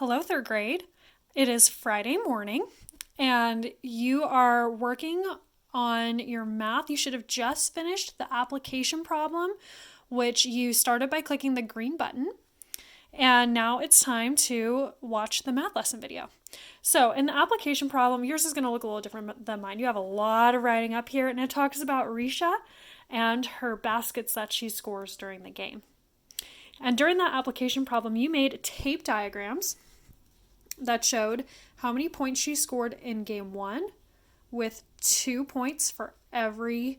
Hello, third grade. It is Friday morning, and you are working on your math. You should have just finished the application problem, which you started by clicking the green button. And now it's time to watch the math lesson video. So in the application problem, yours is going to look a little different than mine. You have a lot of writing up here, and it talks about Risha and her baskets that she scores during the game. And during that application problem, you made tape diagrams that showed how many points she scored in game 1 with 2 points for every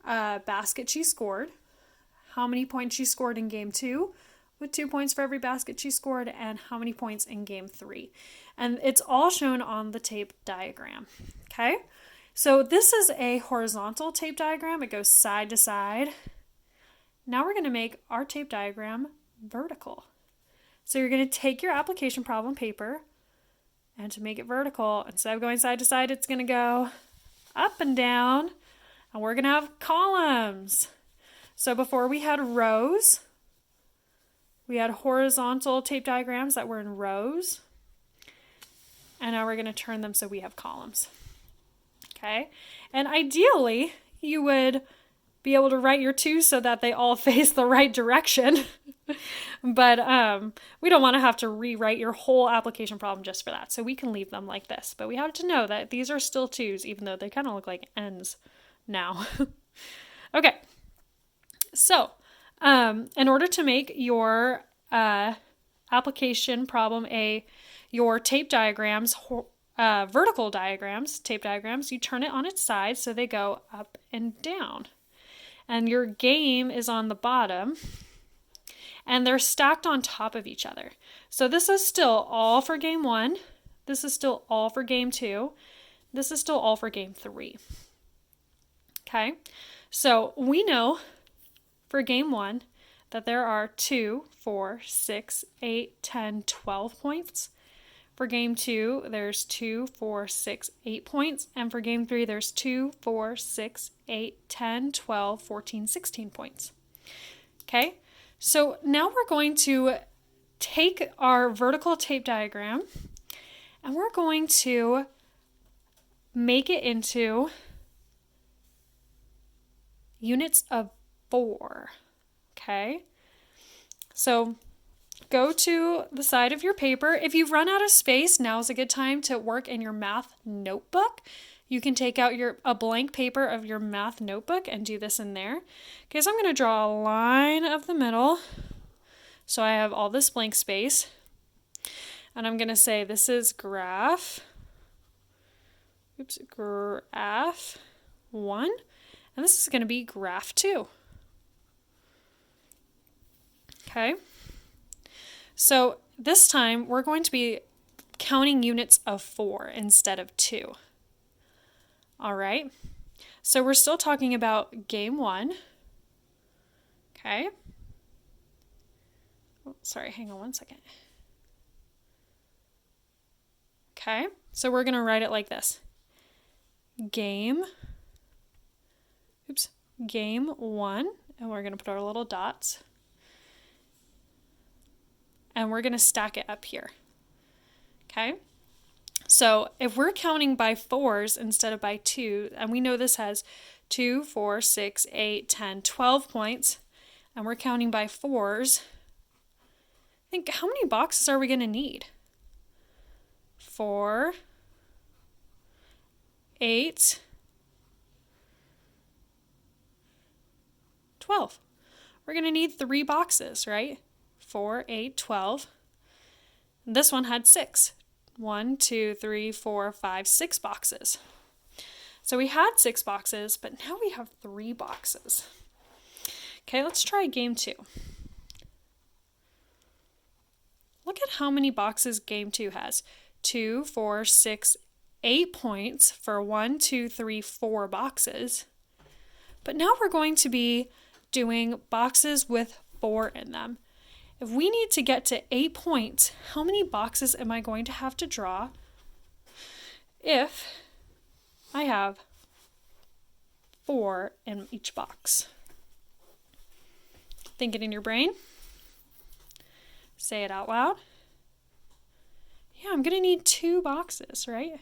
basket she scored, how many points she scored in game 2 with 2 points for every basket she scored, and how many points in game 3. And it's all shown on the tape diagram. Okay? So this is a horizontal tape diagram. It goes side to side. Now we're going to make our tape diagram vertical. So you're going to take your application problem paper, and to make it vertical, instead of going side to side, it's going to go up and down, and we're going to have columns. So before we had rows, we had horizontal tape diagrams that were in rows, and now we're going to turn them so we have columns. Okay? And ideally, you would be able to write your 2 so that they all face the right direction. But we don't want to have to rewrite your whole application problem just for that. So we can leave them like this. But we have to know that these are still 2s, even though they kind of look like N's now. Okay. So in order to make your application problem your tape diagrams, vertical diagrams, tape diagrams, you turn it on its side so they go up and down. And your game is on the bottom, and they're stacked on top of each other. So this is still all for game 1. This is still all for game 2. This is still all for game 3. Okay, so we know for game 1 that there are 2, 4, 6, 8, 10, 12 points. For game 2, there's 2, 4, 6, 8 points. And for game 3, there's 2, 4, 6, 8, 10, 12, 14, 16 points. Okay, so now we're going to take our vertical tape diagram and we're going to make it into units of 4. Okay, so go to the side of your paper. If you've run out of space, now's a good time to work in your math notebook. You can take out a blank paper of your math notebook and do this in there. Okay, so I'm going to draw a line of the middle so I have all this blank space. And I'm going to say this is graph 1, and this is going to be graph 2. Okay. So this time we're going to be counting units of 4 instead of 2. All right. So we're still talking about game 1. Okay. Oh, sorry, hang on one second. Okay. So we're going to write it like this. Game 1, and we're going to put our little dots. And we're going to stack it up here. Okay? So if we're counting by 4s instead of by 2, and we know this has 2, 4, 6, 8, 10, 12 points, and we're counting by 4s, think how many boxes are we going to need? 4, 8, 12. We're going to need 3 boxes, right? 4, 8, 12. This one had 6. 1, 2, 3, 4, 5, 6 boxes. So we had 6 boxes, but now we have 3 boxes. Okay, let's try game 2. Look at how many boxes game 2 has. 2, 4, 6, 8 points for 1, 2, 3, 4 boxes. But now we're going to be doing boxes with 4 in them. If we need to get to 8 points, how many boxes am I going to have to draw if I have 4 in each box? Think it in your brain. Say it out loud. Yeah, I'm going to need 2 boxes, right?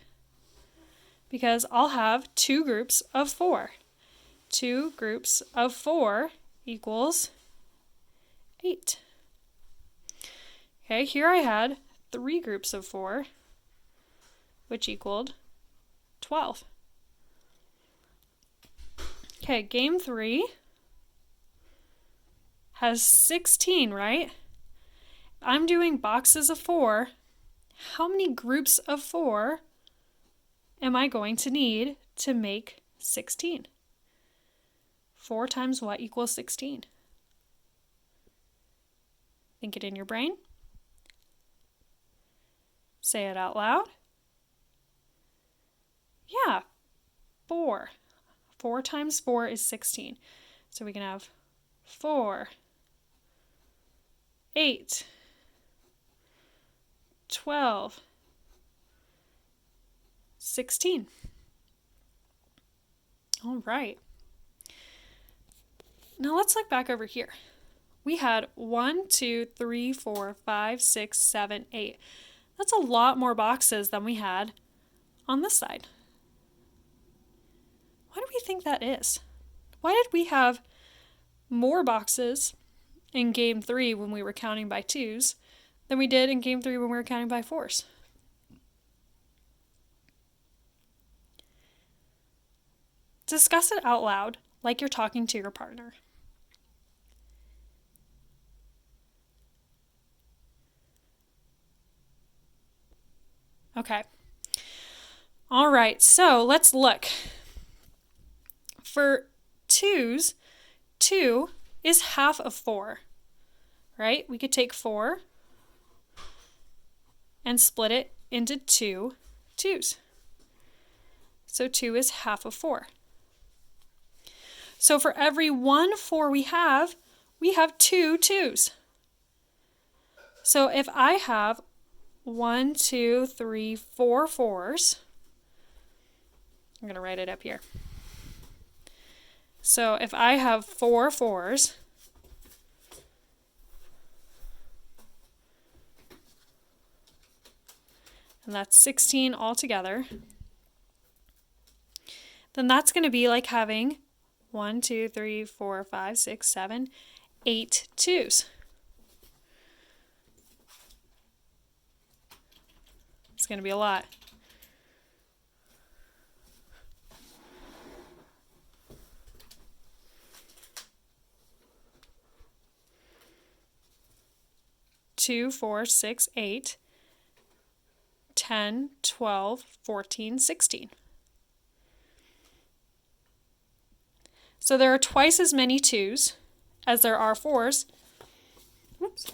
Because I'll have 2 groups of 4. 2 groups of 4 equals 8. Okay, here I had 3 groups of 4, which equaled 12. Okay, game 3 has 16, right? I'm doing boxes of 4. How many groups of 4 am I going to need to make 16? 4 times what equals 16? Think it in your brain. Say it out loud. Yeah, 4. 4 times 4 is 16. So we can have 4, 8, 12, 16. All right. Now let's look back over here. We had 1, 2, 3, 4, 5, 6, 7, 8. That's a lot more boxes than we had on this side. Why do we think that is? Why did we have more boxes in game 3 when we were counting by 2s than we did in game 3 when we were counting by 4s? Discuss it out loud like you're talking to your partner. Okay. All right, so let's look. For 2s, 2 is half of 4, right? We could take 4 and split it into 2 2s. So 2 is half of 4. So for every 1 4 we have 2 2s. So if I have 1, 2, 3, 4 4s, I'm going to write it up here. So if I have 4 4s, and that's 16 altogether, then that's going to be like having 1, 2, 3, 4, 5, 6, 7, 8 2s. It's going to be a lot. Two, 4, 6, 8, 10, 12, 14, 16. So there are twice as many 2s as there are 4s. Whoops.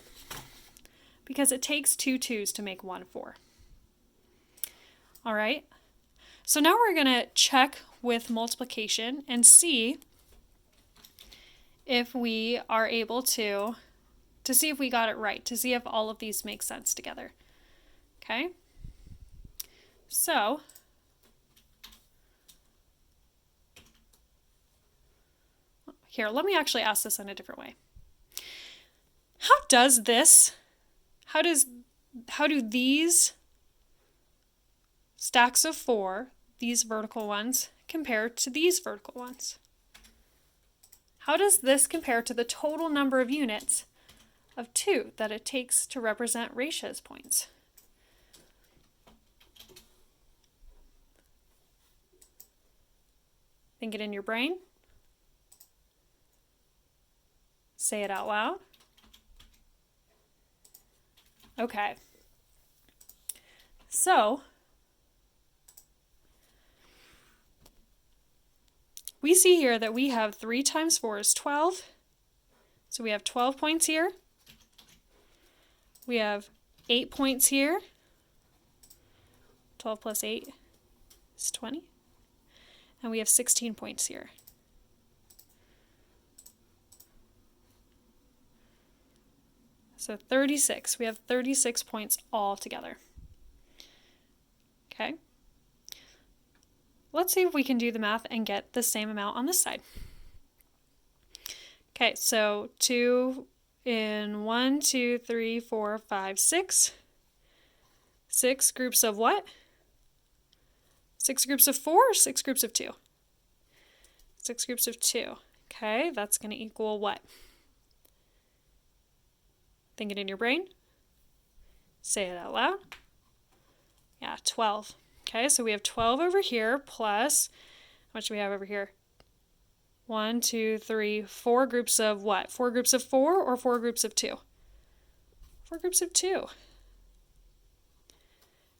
Because it takes 2 2s to make 1 4. All right. So now we're going to check with multiplication and see if we are able to see if we got it right, to see if all of these make sense together. Okay? So, here, let me actually ask this in a different way. How do these stacks of 4, these vertical ones, compare to these vertical ones? How does this compare to the total number of units of 2 that it takes to represent Raisha's points? Think it in your brain. Say it out loud. Okay. So, we see here that we have 3 times 4 is 12. So we have 12 points here. We have 8 points here. 12 plus 8 is 20. And we have 16 points here. So 36. We have 36 points all together. Okay. Let's see if we can do the math and get the same amount on this side. Okay, so 2 in 1, 2, 3, 4, 5, 6. 6 groups of what? 6 groups of 4 or 6 groups of 2? 6 groups of 2. Okay, that's going to equal what? Think it in your brain. Say it out loud. Yeah, 12. Okay, so we have 12 over here plus, how much do we have over here? 1, 2, 3, 4 groups of what? 4 groups of 4 or 4 groups of 2? 4 groups of 2.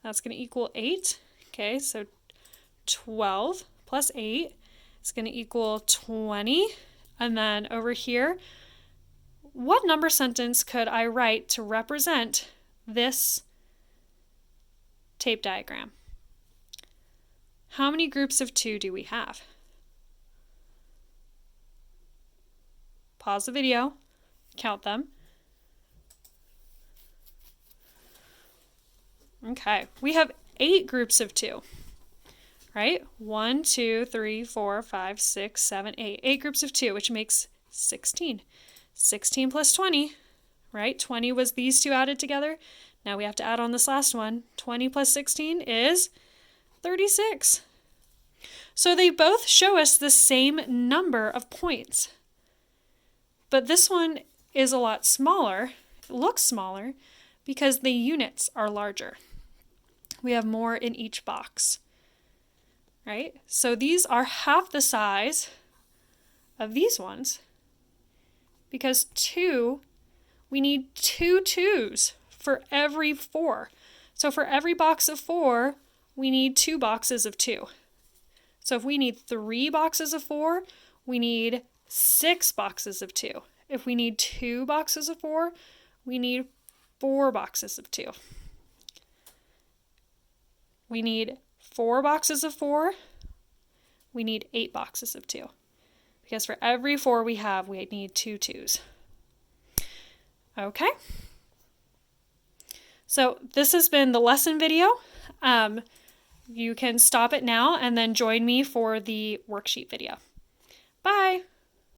That's going to equal 8. Okay, so 12 plus 8 is going to equal 20. And then over here, what number sentence could I write to represent this tape diagram? How many groups of 2 do we have? Pause the video, count them. Okay, we have 8 groups of 2, right? 1, 2, 3, 4, 5, 6, 7, 8. 8 groups of 2, which makes 16. 16 plus 20, right? 20 was these two added together. Now we have to add on this last one. 20 plus 16 is 36. So they both show us the same number of points. But this one is a lot smaller. It looks smaller because the units are larger. We have more in each box, right? So these are half the size of these ones because we need 2 2s for every 4. So for every box of 4, we need 2 boxes of 2. So if we need 3 boxes of 4, we need 6 boxes of 2. If we need 2 boxes of 4, we need 4 boxes of 2. We need 4 boxes of 4, we need 8 boxes of 2. Because for every 4 we have, we need 2 2s. Okay? So this has been the lesson video. You can stop it now and then join me for the worksheet video. Bye!